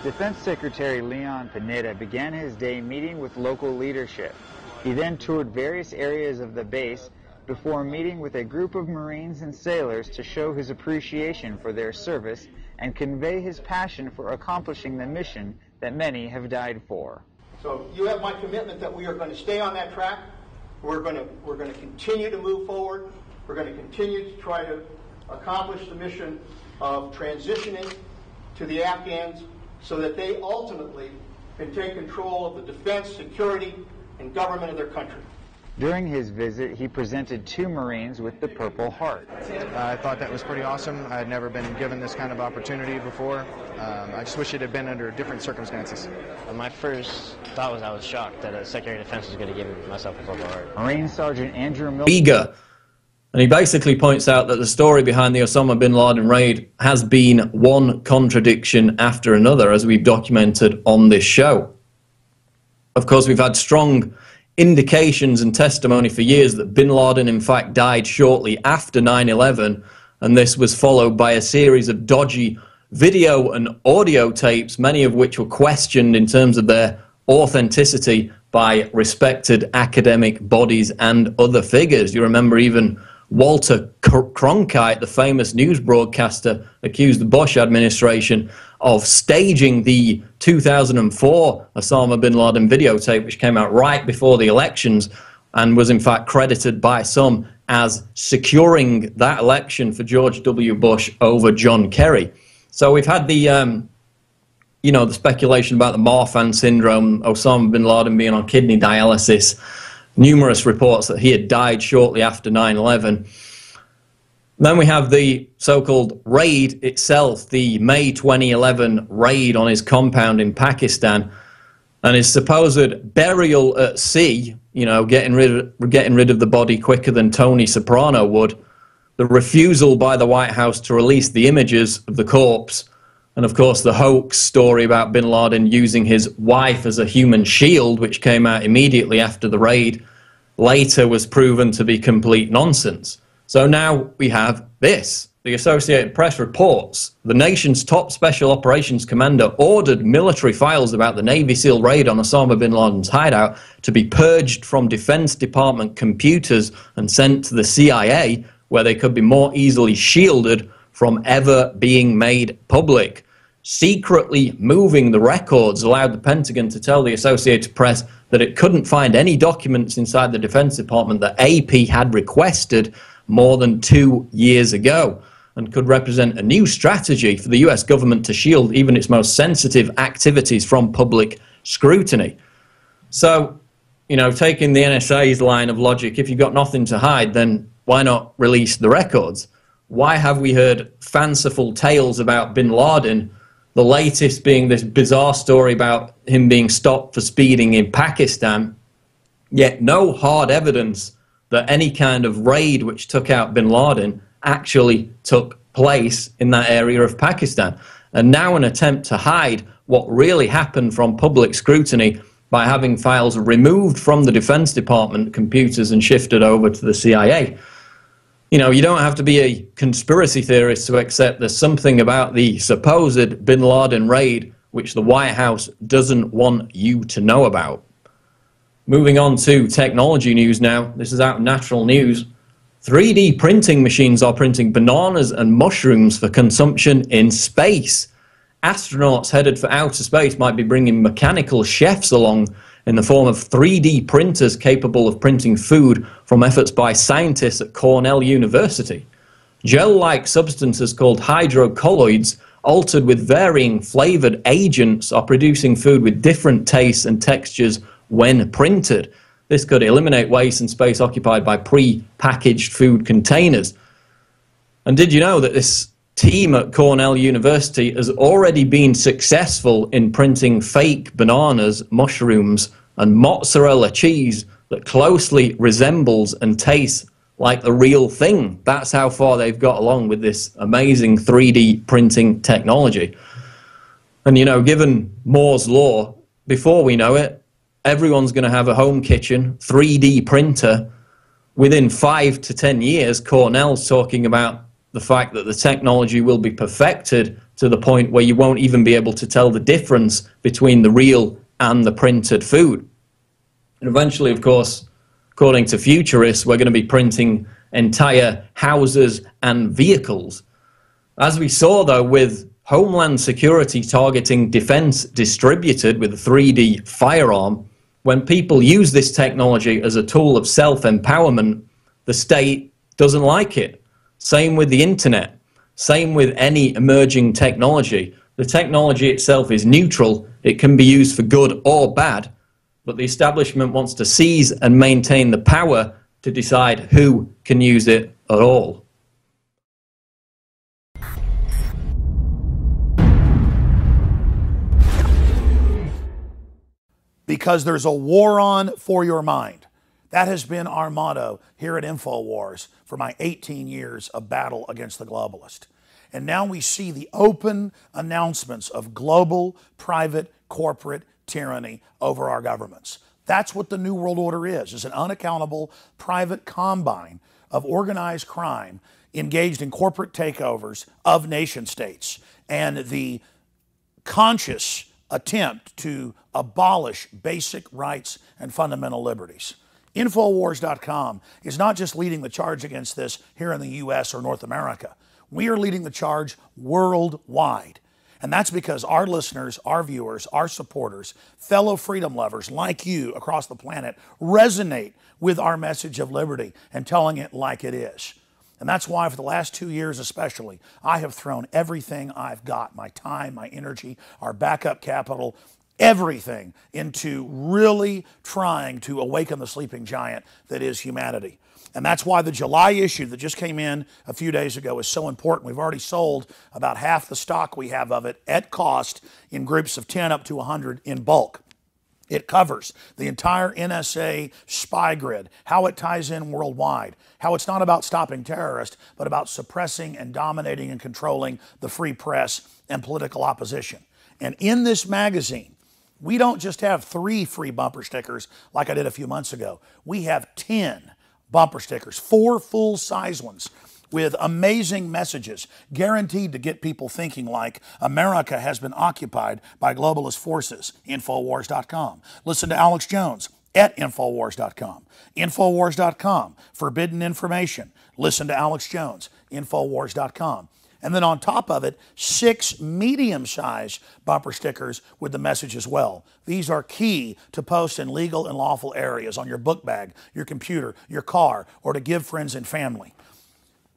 Defense Secretary Leon Panetta began his day meeting with local leadership. He then toured various areas of the base before meeting with a group of Marines and sailors to show his appreciation for their service and convey his passion for accomplishing the mission that many have died for. So you have my commitment that we are going to stay on that track. We're going to continue to move forward. We're going to continue to try to accomplish the mission of transitioning to the Afghans so that they ultimately can take control of the defense, security, and government of their country. During his visit, he presented 2 Marines with the Purple Heart. I thought that was pretty awesome. I had never been given this kind of opportunity before. I just wish it had been under different circumstances. My first thought was I was shocked that a Secretary of Defense was going to give myself a Purple Heart. Marine Sergeant Andrew Miller. Eager. And he basically points out that the story behind the Osama bin Laden raid has been one contradiction after another, as we've documented on this show. Of course, we've had strong indications and testimony for years that bin Laden in fact died shortly after 9/11, and this was followed by a series of dodgy video and audio tapes, many of which were questioned in terms of their authenticity by respected academic bodies and other figures. You remember even Walter Cronkite, the famous news broadcaster, accused the Bush administration of staging the 2004 Osama bin Laden videotape, which came out right before the elections and was in fact credited by some as securing that election for George W. Bush over John Kerry. So we've had the, you know, the speculation about the Marfan syndrome, Osama bin Laden being on kidney dialysis, numerous reports that he had died shortly after 9/11. Then we have the so-called raid itself, the May 2011 raid on his compound in Pakistan, and his supposed burial at sea, you know, getting rid of the body quicker than Tony Soprano would, the refusal by the White House to release the images of the corpse, and of course the hoax story about bin Laden using his wife as a human shield, which came out immediately after the raid, later was proven to be complete nonsense. So now we have this. The Associated Press reports the nation's top special operations commander ordered military files about the Navy SEAL raid on Osama bin Laden's hideout to be purged from Defense Department computers and sent to the CIA, where they could be more easily shielded from ever being made public. Secretly moving the records allowed the Pentagon to tell the Associated Press that it couldn't find any documents inside the Defense Department that AP had requested more than 2 years ago, and could represent a new strategy for the US government to shield even its most sensitive activities from public scrutiny. So, you know, taking the NSA's line of logic, if you've got nothing to hide, then why not release the records? Why have we heard fanciful tales about bin Laden, the latest being this bizarre story about him being stopped for speeding in Pakistan, yet no hard evidence that any kind of raid which took out bin Laden actually took place in that area of Pakistan? And now an attempt to hide what really happened from public scrutiny by having files removed from the Defense Department computers and shifted over to the CIA. You know, you don't have to be a conspiracy theorist to accept there's something about the supposed bin Laden raid which the White House doesn't want you to know about. Moving on to technology news now. This is out of Natural News. 3D printing machines are printing bananas and mushrooms for consumption in space. Astronauts headed for outer space might be bringing mechanical chefs along in the form of 3D printers capable of printing food from efforts by scientists at Cornell University. Gel-like substances called hydrocolloids, altered with varying flavored agents, are producing food with different tastes and textures when printed. This could eliminate waste and space occupied by pre-packaged food containers. And did you know that this team at Cornell University has already been successful in printing fake bananas, mushrooms, and mozzarella cheese that closely resembles and tastes like the real thing? That's how far they've got along with this amazing 3D printing technology. And you know, given Moore's law, before we know it, everyone's going to have a home kitchen 3D printer. Within 5 to 10 years, Cornell's talking about the fact that the technology will be perfected to the point where you won't even be able to tell the difference between the real and the printed food. And eventually, of course, according to futurists, we're going to be printing entire houses and vehicles. As we saw, though, with Homeland Security targeting defense distributed with a 3D firearm, when people use this technology as a tool of self-empowerment, the state doesn't like it. Same with the internet. Same with any emerging technology. The technology itself is neutral. It can be used for good or bad, but the establishment wants to seize and maintain the power to decide who can use it at all. Because there's a war on for your mind. That has been our motto here at InfoWars for my 18 years of battle against the globalist. And now we see the open announcements of global, private, corporate tyranny over our governments. That's what the New World Order is an unaccountable private combine of organized crime engaged in corporate takeovers of nation states and the conscious attempt to abolish basic rights and fundamental liberties. Infowars.com is not just leading the charge against this here in the U.S. or North America. We are leading the charge worldwide. And that's because our listeners, our viewers, our supporters, fellow freedom lovers like you across the planet resonate with our message of liberty and telling it like it is. And that's why for the last 2 years especially, I have thrown everything I've got, my time, my energy, our backup capital, everything into really trying to awaken the sleeping giant that is humanity. And that's why the July issue that just came in a few days ago is so important. We've already sold about half the stock we have of it at cost in groups of 10 up to 100 in bulk. It covers the entire NSA spy grid, how it ties in worldwide, how it's not about stopping terrorists, but about suppressing and dominating and controlling the free press and political opposition. And in this magazine, we don't just have 3 free bumper stickers like I did a few months ago. We have 10 bumper stickers, 4 full-size ones with amazing messages guaranteed to get people thinking like America has been occupied by globalist forces. Infowars.com. Listen to Alex Jones at Infowars.com. Infowars.com. Forbidden information. Listen to Alex Jones. Infowars.com. And then on top of it, 6 medium-sized bumper stickers with the message as well. These are key to post in legal and lawful areas on your book bag, your computer, your car, or to give friends and family.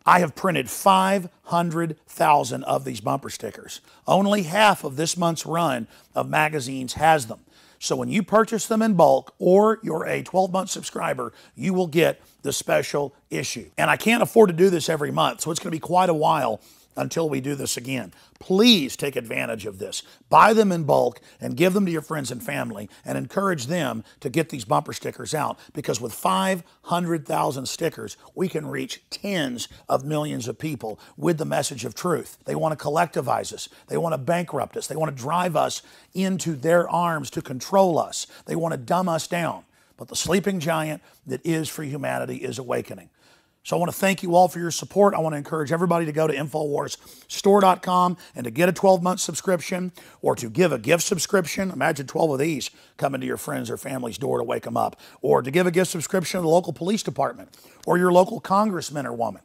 I have printed 500,000 of these bumper stickers. Only half of this month's run of magazines has them. So when you purchase them in bulk or you're a 12-month subscriber, you will get the special issue. And I can't afford to do this every month, so it's going to be quite a while until we do this again. Please take advantage of this. Buy them in bulk and give them to your friends and family and encourage them to get these bumper stickers out, because with 500,000 stickers, we can reach tens of millions of people with the message of truth. They want to collectivize us. They want to bankrupt us. They want to drive us into their arms to control us. They want to dumb us down. But the sleeping giant that is free humanity is awakening. So I want to thank you all for your support. I want to encourage everybody to go to InfoWarsStore.com and to get a 12-month subscription or to give a gift subscription. Imagine 12 of these coming to your friends or family's door to wake them up. Or to give a gift subscription to the local police department or your local congressman or woman.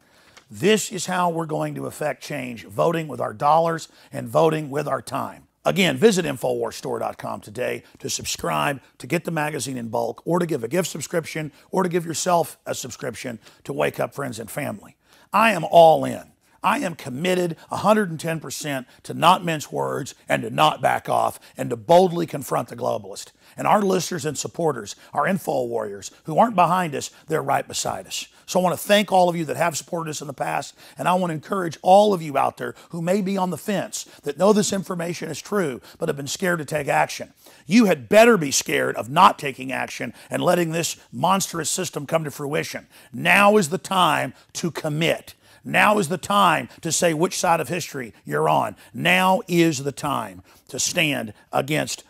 This is how we're going to affect change, voting with our dollars and voting with our time. Again, visit InfoWarsStore.com today to subscribe, to get the magazine in bulk, or to give a gift subscription, or to give yourself a subscription to wake up friends and family. I am all in. I am committed 110% to not mince words and to not back off and to boldly confront the globalist. And our listeners and supporters, our info warriors who aren't behind us, they're right beside us. So I want to thank all of you that have supported us in the past, and I want to encourage all of you out there who may be on the fence, that know this information is true, but have been scared to take action. You had better be scared of not taking action and letting this monstrous system come to fruition. Now is the time to commit. Now is the time to say which side of history you're on. Now is the time to stand against